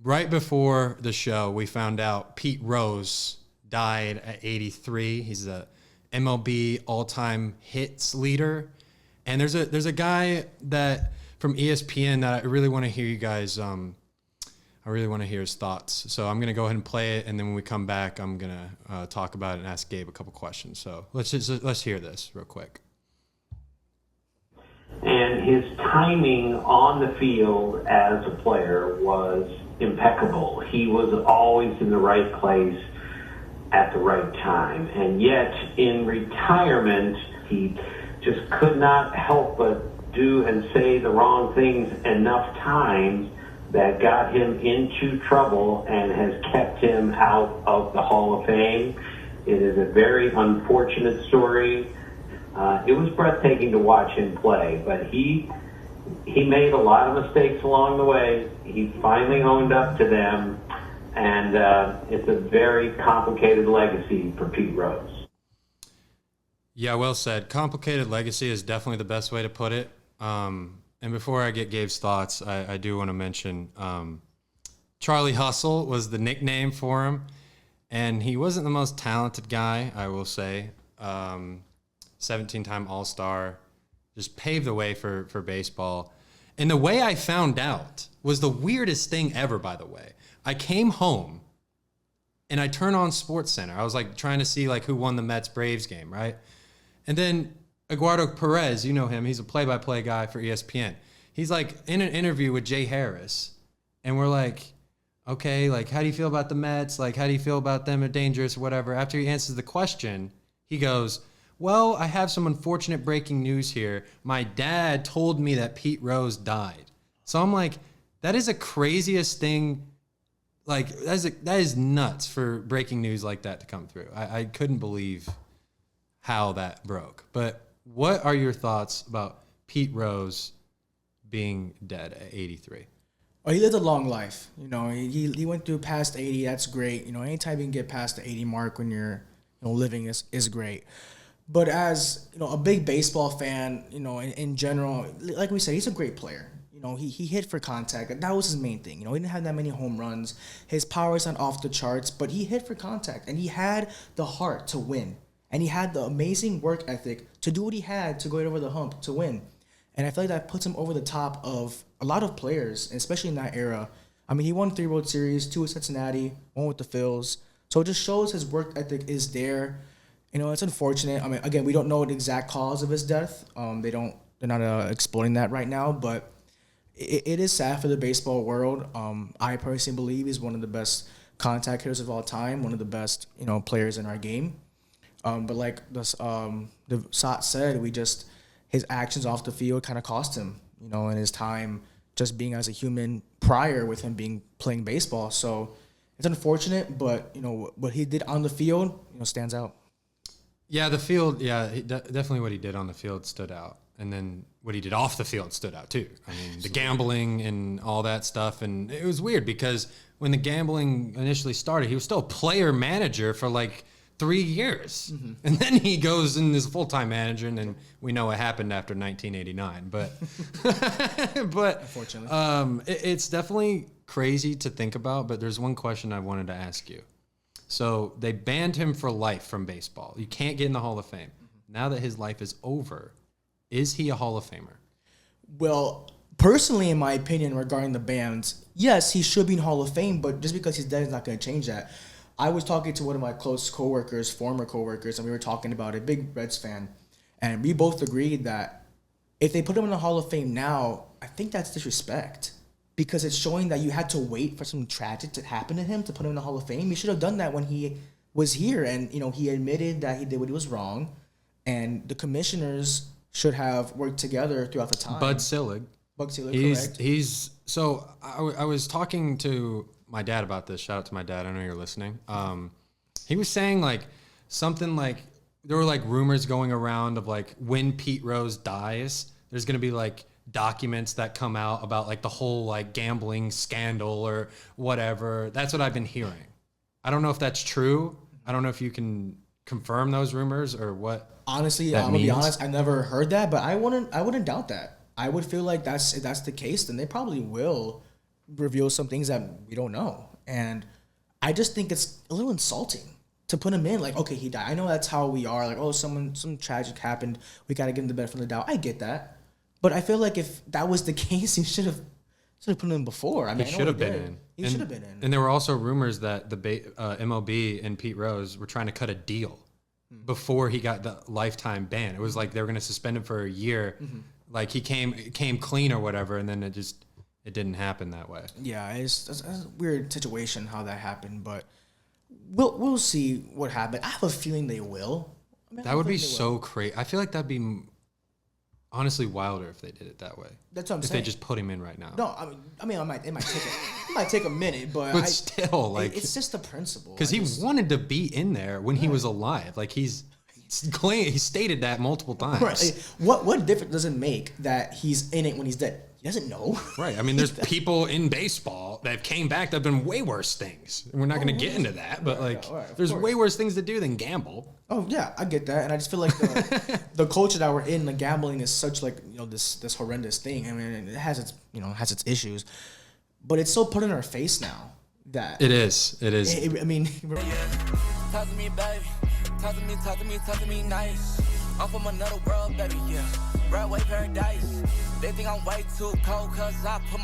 right before the show, we found out Pete Rose died at 83. He's a MLB all-time hits leader. And there's a guy that from ESPN that I really want to hear you guys. I really want to hear his thoughts. So I'm gonna go ahead and play it, and then when we come back, I'm gonna talk about it and ask Gabe a couple questions. So let's hear this real quick. And his timing on the field as a player was impeccable. He was always in the right place at the right time. And yet, in retirement, he just could not help but do and say the wrong things enough times that got him into trouble and has kept him out of the Hall of Fame. It is a very unfortunate story. It was breathtaking to watch him play, but he made a lot of mistakes along the way. He finally owned up to them, and it's a very complicated legacy for Pete Rose. Yeah, well said. Complicated legacy is definitely the best way to put it. And before I get Gabe's thoughts, I do want to mention Charlie Hustle was the nickname for him, and he wasn't the most talented guy, I will say. 17-time All-Star, just paved the way for baseball. And the way I found out was the weirdest thing ever, by the way. I came home, and I turned on SportsCenter. I was like trying to see like who won the Mets-Braves game, right? And then Eduardo Perez, you know him. He's a play-by-play guy for ESPN. He's like in an interview with Jay Harris, and we're like, okay, like how do you feel about the Mets? Like how do you feel about them? They're dangerous or whatever. After he answers the question, he goes, well, I have some unfortunate breaking news here. My dad told me that Pete Rose died. So I'm like, that is the craziest thing. Like that is nuts for breaking news like that to come through. I couldn't believe how that broke. But what are your thoughts about Pete Rose being dead at 83? Oh, he lived a long life. You know, he went through past 80. That's great. You know, anytime you can get past the 80 mark when you're living is great. But as a big baseball fan, in general, like we said, he's a great player. He hit for contact. That was his main thing. He didn't have that many home runs. His power is not off the charts, but he hit for contact, and he had the heart to win. And he had the amazing work ethic to do what he had to go over the hump to win. And I feel like that puts him over the top of a lot of players, especially in that era. I mean, he won 3 World Series, 2 with Cincinnati, 1 with the Phils. So it just shows his work ethic is there. It's unfortunate. I mean, again, we don't know the exact cause of his death. They're not exploring that right now, but it is sad for the baseball world. I personally believe he's one of the best contact hitters of all time, one of the best, players in our game. But like the Sot said, his actions off the field kind of cost him, in his time just being as a human prior with him playing baseball. So it's unfortunate, but what he did on the field, stands out. Yeah, the field. Yeah, definitely what he did on the field stood out, and then what he did off the field stood out too. I mean, the gambling and all that stuff, and it was weird because when the gambling initially started, he was still a player manager for like 3 years, and then he goes and is a full-time manager, and then we know what happened after 1989. But unfortunately, it's definitely crazy to think about. But there's one question I wanted to ask you. So they banned him for life from baseball. You can't get in the Hall of Fame. Now that his life is over, is he a Hall of Famer? Well, personally, in my opinion, regarding the bans, yes, he should be in Hall of Fame, but just because he's dead is not going to change that. I was talking to one of my close coworkers, former coworkers, and we were talking about a big Reds fan, and we both agreed that if they put him in the Hall of Fame now, I think that's disrespect. Because it's showing that you had to wait for something tragic to happen to him to put him in the Hall of Fame. He should have done that when he was here. And, he admitted that he did what he was wrong. And the commissioners should have worked together throughout the time. Bud Selig, correct. So I was talking to my dad about this. Shout out to my dad. I know you're listening. He was saying like something like there were like rumors going around of like when Pete Rose dies, there's going to be like documents that come out about like the whole like gambling scandal or whatever. That's what I've been hearing. I don't know if that's true. I don't know if you can confirm those rumors or what. Honestly, I'm gonna be honest, I never heard that, but I wouldn't doubt that. I would feel like if that's the case, then they probably will reveal some things that we don't know. And I just think it's a little insulting to put him in. Like, okay, he died. I know that's how we are. Like, oh, some tragic happened. We got to give him the benefit of the doubt. I get that. But I feel like if that was the case, he should have put him in before. I mean, he should have been in. He should have been in. And there were also rumors that the MLB and Pete Rose were trying to cut a deal before he got the lifetime ban. It was like they were going to suspend him for a year. Like he came clean or whatever, and then it didn't happen that way. Yeah, it's a weird situation how that happened, but we'll see what happenens. I have a feeling they will. I mean, that would be so crazy. I feel like that'd be honestly wilder if they did it that way. That's what I'm saying. If they just put him in right now. No, I mean, it might take a minute, but still, like it's just the principle. Because he wanted to be in there when he was alive. Like he stated that multiple times. Right. What difference does it make that he's in it when he's dead? He doesn't know. Right. I mean, there's people in baseball that came back that have been way worse things. And we're not going to get into that, but there's way worse things to do than gamble. Oh yeah, I get that, and I just feel like the culture that we're in, the gambling is such this horrendous thing. I mean, it has its issues, but it's so put in our face now that it is. I mean, talk to me, baby. Talk to me nice. I'm from another world, baby. Yeah, right way paradise. They think I'm way too cold 'cause I put my